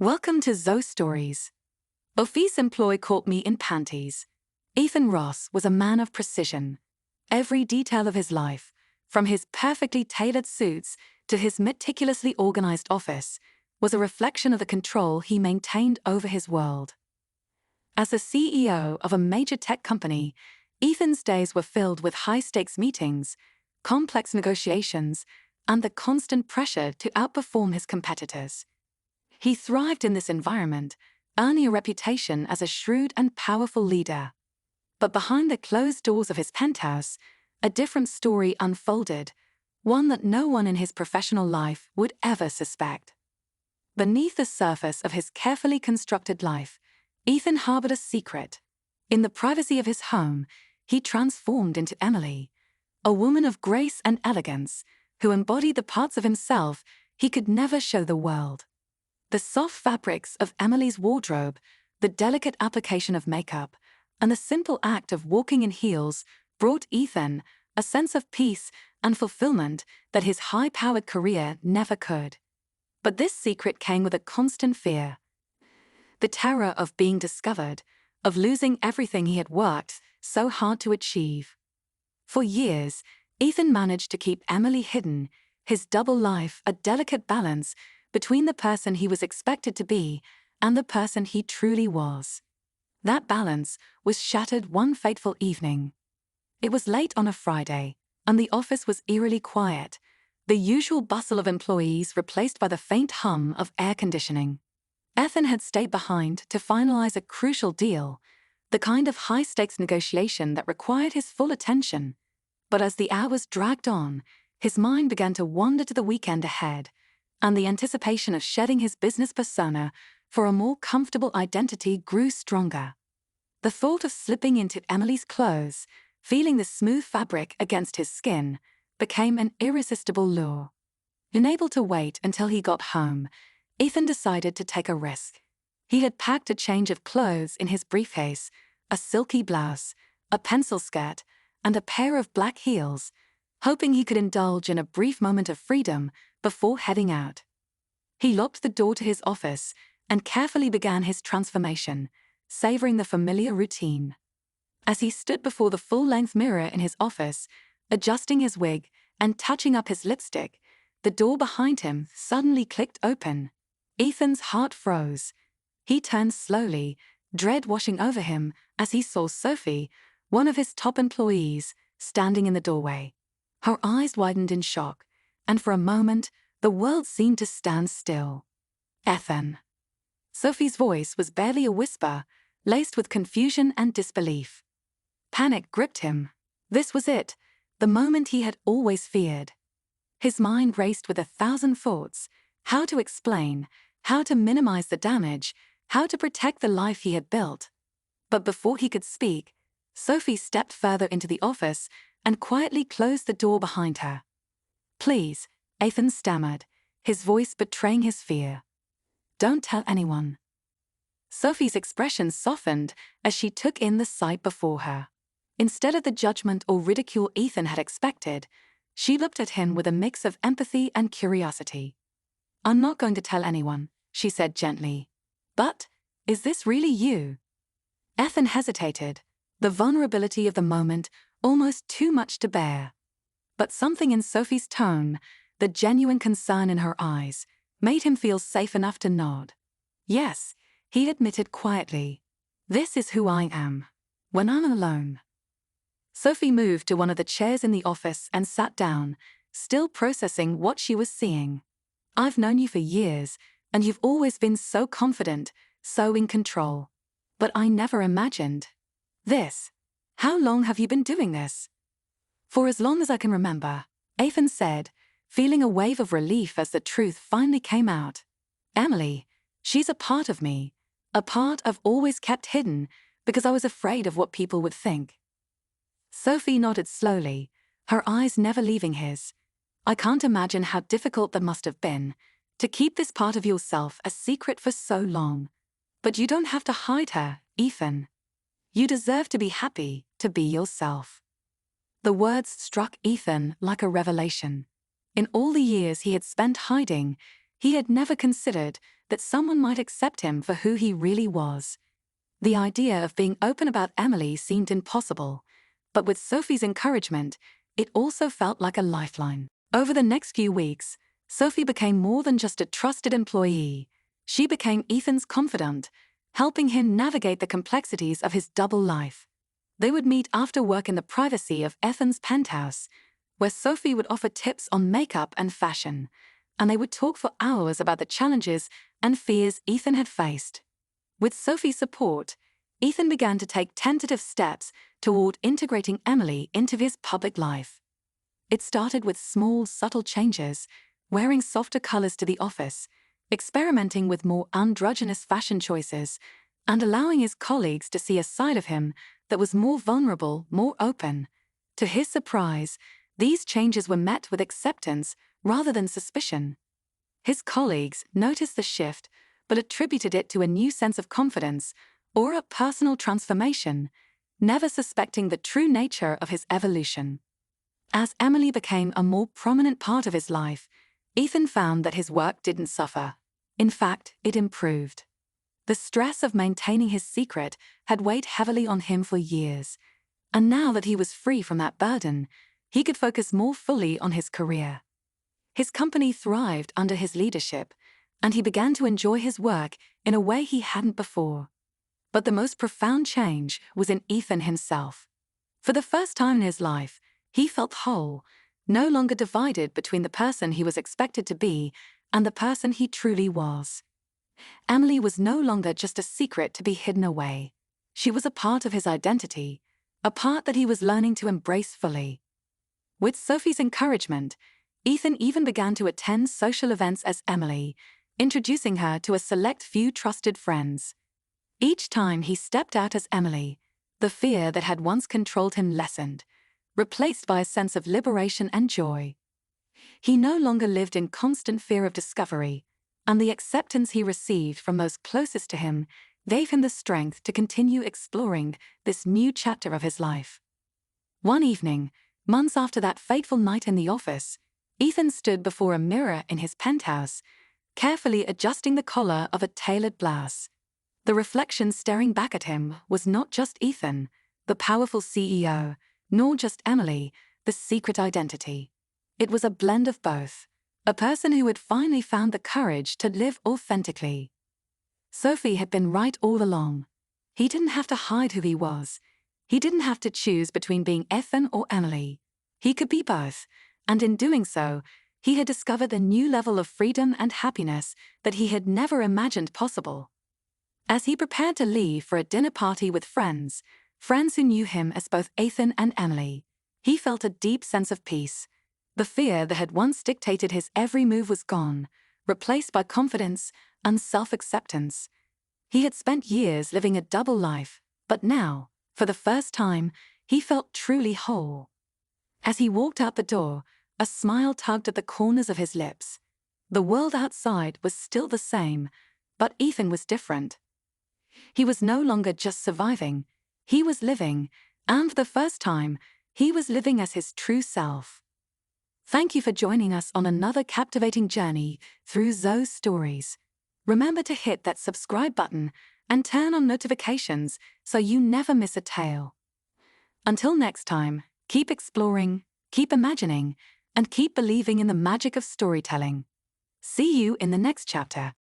Welcome to Zoe Stories. Ofiice employee caught me in panties. Ethan Ross was a man of precision. Every detail of his life, from his perfectly tailored suits to his meticulously organized office, was a reflection of the control he maintained over his world. As the CEO of a major tech company, Ethan's days were filled with high-stakes meetings, complex negotiations, and the constant pressure to outperform his competitors. He thrived in this environment, earning a reputation as a shrewd and powerful leader. But behind the closed doors of his penthouse, a different story unfolded, one that no one in his professional life would ever suspect. Beneath the surface of his carefully constructed life, Ethan harbored a secret. In the privacy of his home, he transformed into Emily, a woman of grace and elegance who embodied the parts of himself he could never show the world. The soft fabrics of Emily's wardrobe, the delicate application of makeup, and the simple act of walking in heels brought Ethan a sense of peace and fulfillment that his high-powered career never could. But this secret came with a constant fear. The terror of being discovered, of losing everything he had worked so hard to achieve. For years, Ethan managed to keep Emily hidden, his double life a delicate balance between the person he was expected to be and the person he truly was. That balance was shattered one fateful evening. It was late on a Friday, and the office was eerily quiet, the usual bustle of employees replaced by the faint hum of air conditioning. Ethan had stayed behind to finalize a crucial deal, the kind of high-stakes negotiation that required his full attention. But as the hours dragged on, his mind began to wander to the weekend ahead, and the anticipation of shedding his business persona for a more comfortable identity grew stronger. The thought of slipping into Emily's clothes, feeling the smooth fabric against his skin, became an irresistible lure. Unable to wait until he got home, Ethan decided to take a risk. He had packed a change of clothes in his briefcase, a silky blouse, a pencil skirt, and a pair of black heels, hoping he could indulge in a brief moment of freedom before heading out. He locked the door to his office and carefully began his transformation, savoring the familiar routine. As he stood before the full-length mirror in his office, adjusting his wig and touching up his lipstick, the door behind him suddenly clicked open. Ethan's heart froze. He turned slowly, dread washing over him as he saw Sophie, one of his top employees, standing in the doorway. Her eyes widened in shock, and for a moment, the world seemed to stand still. Ethan. Sophie's voice was barely a whisper, laced with confusion and disbelief. Panic gripped him. This was it, the moment he had always feared. His mind raced with 1,000 thoughts: how to explain, how to minimize the damage, how to protect the life he had built. But before he could speak, Sophie stepped further into the office and quietly closed the door behind her. "Please," Ethan stammered, his voice betraying his fear. "Don't tell anyone." Sophie's expression softened as she took in the sight before her. Instead of the judgment or ridicule Ethan had expected, she looked at him with a mix of empathy and curiosity. "I'm not going to tell anyone," she said gently. "But, is this really you?" Ethan hesitated, the vulnerability of the moment almost too much to bear. But something in Sophie's tone, the genuine concern in her eyes, made him feel safe enough to nod. "Yes," he admitted quietly. "This is who I am, when I'm alone." Sophie moved to one of the chairs in the office and sat down, still processing what she was seeing. "I've known you for years, and you've always been so confident, so in control. But I never imagined this. How long have you been doing this?" "For as long as I can remember," Ethan said, feeling a wave of relief as the truth finally came out. "Emily, she's a part of me, a part I've always kept hidden because I was afraid of what people would think." Sophie nodded slowly, her eyes never leaving his. "I can't imagine how difficult that must have been, to keep this part of yourself a secret for so long. But you don't have to hide her, Ethan. You deserve to be happy to be yourself." The words struck Ethan like a revelation. In all the years he had spent hiding, he had never considered that someone might accept him for who he really was. The idea of being open about Emily seemed impossible, but with Sophie's encouragement, it also felt like a lifeline. Over the next few weeks, Sophie became more than just a trusted employee. She became Ethan's confidant, helping him navigate the complexities of his double life. They would meet after work in the privacy of Ethan's penthouse, where Sophie would offer tips on makeup and fashion, and they would talk for hours about the challenges and fears Ethan had faced. With Sophie's support, Ethan began to take tentative steps toward integrating Emily into his public life. It started with small, subtle changes, wearing softer colors to the office, experimenting with more androgynous fashion choices, and allowing his colleagues to see a side of him that was more vulnerable, more open. To his surprise, these changes were met with acceptance rather than suspicion. His colleagues noticed the shift, but attributed it to a new sense of confidence or a personal transformation, never suspecting the true nature of his evolution. As Emily became a more prominent part of his life, Ethan found that his work didn't suffer. In fact, it improved. The stress of maintaining his secret had weighed heavily on him for years, and now that he was free from that burden, he could focus more fully on his career. His company thrived under his leadership, and he began to enjoy his work in a way he hadn't before. But the most profound change was in Ethan himself. For the first time in his life, he felt whole, no longer divided between the person he was expected to be and the person he truly was. Emily was no longer just a secret to be hidden away. She was a part of his identity, a part that he was learning to embrace fully. With Sophie's encouragement, Ethan even began to attend social events as Emily, introducing her to a select few trusted friends. Each time he stepped out as Emily, the fear that had once controlled him lessened, replaced by a sense of liberation and joy. He no longer lived in constant fear of discovery, and the acceptance he received from those closest to him gave him the strength to continue exploring this new chapter of his life. One evening, months after that fateful night in the office, Ethan stood before a mirror in his penthouse, carefully adjusting the collar of a tailored blouse. The reflection staring back at him was not just Ethan, the powerful CEO, nor just Emily, the secret identity. It was a blend of both, a person who had finally found the courage to live authentically. Sophie had been right all along. He didn't have to hide who he was. He didn't have to choose between being Ethan or Emily. He could be both, and in doing so, he had discovered a new level of freedom and happiness that he had never imagined possible. As he prepared to leave for a dinner party with friends who knew him as both Ethan and Emily, he felt a deep sense of peace. The fear that had once dictated his every move was gone, replaced by confidence and self-acceptance. He had spent years living a double life, but now, for the first time, he felt truly whole. As he walked out the door, a smile tugged at the corners of his lips. The world outside was still the same, but Ethan was different. He was no longer just surviving, he was living, and for the first time, he was living as his true self. Thank you for joining us on another captivating journey through Zoe's stories. Remember to hit that subscribe button and turn on notifications so you never miss a tale. Until next time, keep exploring, keep imagining, and keep believing in the magic of storytelling. See you in the next chapter.